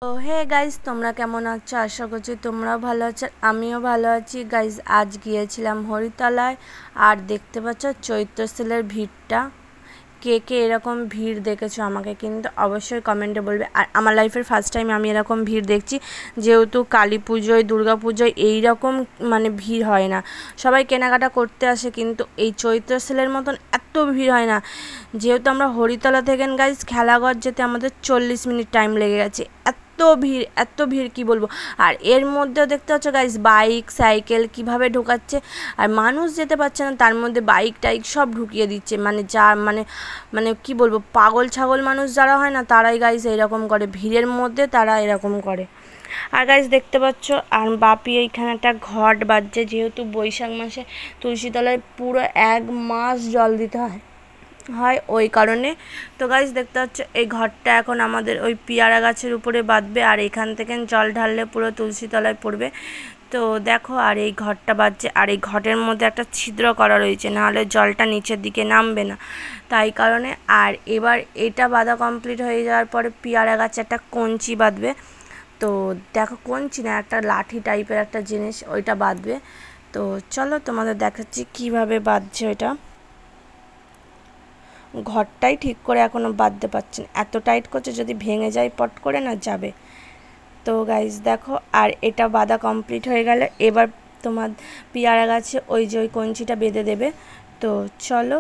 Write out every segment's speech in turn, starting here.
তো hey guys, তোমরা কেমন আছো? আশা করছি তোমরাও ভালো আছো, আমিও ভালো আছি। গাইজ আজ গিয়েছিলাম হরিতলায়, আর দেখতে পাচ্ছ চৈত্র সেলের ভিড়টা। কে কে এরকম ভিড় দেখেছো আমাকে কিন্তু অবশ্যই কমেন্টে বলবে। আর আমার লাইফের ফার্স্ট টাইম আমি এরকম ভিড় দেখছি, যেহেতু কালী পুজোয় দুর্গা পুজোয় এইরকম ভিড় হয় না। সবাই কেনাকাটা করতে আসে, কিন্তু এই চৈত্র সেলের মতন এত ভিড় হয় না। যেহেতু আমরা হরিতলা থেকে গাইজ খেলাঘর যেতে আমাদের 40 মিনিট টাইম লেগে গেছে। এত ভিড় কি বলবো। আর এর মধ্যেও দেখতে পাচ্ছ গাইজ বাইক সাইকেল কিভাবে ঢোকাচ্ছে, আর মানুষ যেতে পারছে না, তার মধ্যে বাইক টাইক সব ঢুকিয়ে দিচ্ছে। কি বলবো, পাগল ছাগল মানুষ যারা হয় না, তারাই গাইজ এরকম করে, ভিড়ের মধ্যে তারা এরকম করে। আর গাইজ দেখতে পাচ্ছ, আর বাপি এইখানে একটা ঘট বাজছে, যেহেতু বৈশাখ মাসে তুলসীতলায় পুরো 1 মাস জল দিতে হয় ওই কারণে। তো গাইজ দেখতে পাচ্ছ, এই ঘরটা এখন আমাদের ওই পিয়ারা গাছের উপরে বাঁধবে, আর এখান থেকে জল ঢাললে পুরো তুলসীতলায় পড়বে। তো দেখো, আর এই ঘরটা বাজছে, আর এই ঘটের মধ্যে একটা ছিদ্র করা রয়েছে, নাহলে জলটা নিচের দিকে নামবে না, তাই কারণে। আর এবার এটা বাঁধা কমপ্লিট হয়ে যাওয়ার পরে পিয়ারা গাছে একটা কঞ্চি বাঁধবে। তো দেখো, কঞ্চি না, একটা লাঠি টাইপের একটা জিনিস, ওইটা বাঁধবে। তো চলো তোমাদের দেখাচ্ছি কিভাবে বাঁধছে ওইটা। ঘরটাই ঠিক করে এখনও বাঁধতে পারছি না, এত টাইট করছে, যদি ভেঙে যায় পট করে না যাবে। তো গাইজ দেখো, আর এটা বাঁধা কমপ্লিট হয়ে গেলে এবার তোমার পিয়ারা গাছে ওই যে ওই কঞ্চিটা বেঁধে দেবে। তো চলো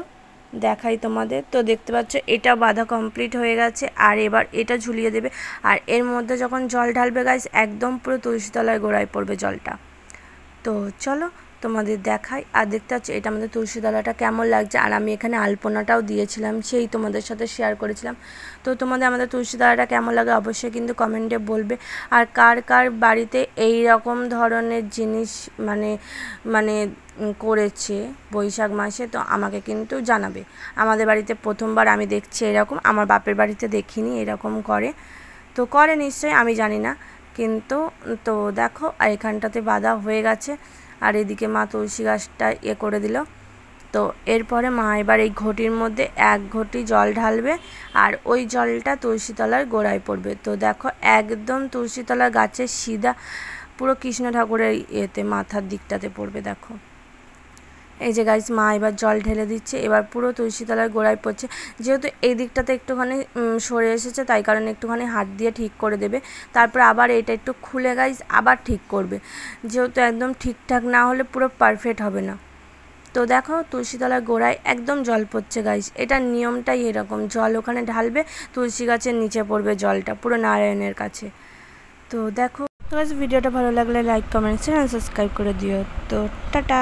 দেখাই তোমাদের। তো দেখতে পাচ্ছ এটা বাঁধা কমপ্লিট হয়ে গেছে, আর এবার এটা ঝুলিয়ে দেবে। আর এর মধ্যে যখন জল ঢালবে গাইজ, একদম পুরো তুলসীতলায় গোড়ায় পড়বে জলটা। তো চলো তোমাদের দেখাই। আর দেখতে পাচ্ছ এটা আমাদের তুলসীতলাটা কেমন লাগছে, আর আমি এখানে আলপনাটাও দিয়েছিলাম, সেই তোমাদের সাথে শেয়ার করেছিলাম। তো তোমাদের আমাদের তুলসীতলাটা কেমন লাগে অবশ্যই কিন্তু কমেন্টে বলবে। আর কার কার বাড়িতে এই রকম ধরনের জিনিস মানে মানে করেছে বৈশাখ মাসে, তো আমাকে কিন্তু জানাবে। আমাদের বাড়িতে প্রথমবার আমি দেখছি এরকম, আমার বাপের বাড়িতে দেখিনি এরকম করে। তো করে নিশ্চয়ই, আমি জানি না কিন্তু। তো দেখো, আর এখানটাতে বাঁধা হয়ে গেছে, আর এদিকে মা তুলসী গাছটা করে দিল। তো এরপরে মা এবার এই ঘটির মধ্যে 1 ঘটি জল ঢালবে, আর ওই জলটা তুলসীতলার গোড়ায় পড়বে। তো দেখো, একদম তুলসীতলার গাছের সিধা পুরো কৃষ্ণ ঠাকুরের মাথার দিকটাতে পড়বে। দেখো এই যে গাইস, মা এবার জল ঢেলে দিচ্ছে, এবার পুরো তুলসীতলার গোড়ায় পড়ছে। যেহেতু এই দিকটাতে একটুখানি সরে এসেছে, তাই কারণে একটুখানি হাত দিয়ে ঠিক করে দেবে। তারপর আবার এটা একটু খুলে গাইস আবার ঠিক করবে, যেহেতু একদম ঠিকঠাক না হলে পুরো পারফেক্ট হবে না। তো দেখো, তুলসীতলার গোড়ায় একদম জল পড়ছে গাইস, এটার নিয়মটাই এরকম, জল ওখানে ঢালবে, তুলসী গাছের নিচে পড়বে জলটা পুরো নারায়ণের কাছে। তো দেখো গাইস, ভিডিওটা ভালো লাগলে লাইক কমেন্ট শেয়ার সাবস্ক্রাইব করে দিও। তো টাটা।